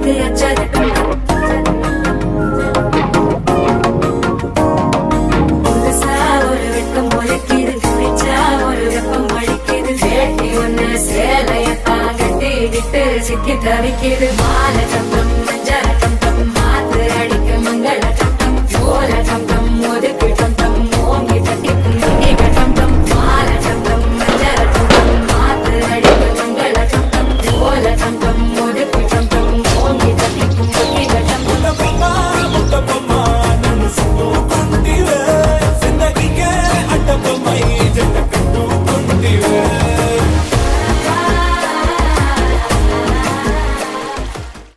பார்த்து எச்சரிக்கணும். புதுசா ஒரு வெட்கம் முளைக்குது, பிடிச்சா ஒரு வெப்பம் அடிக்குது. வேட்டி ஒண்ணு சேலையத்தான் கட்டிக்கிட்டு சிக்கி தவிக்குது.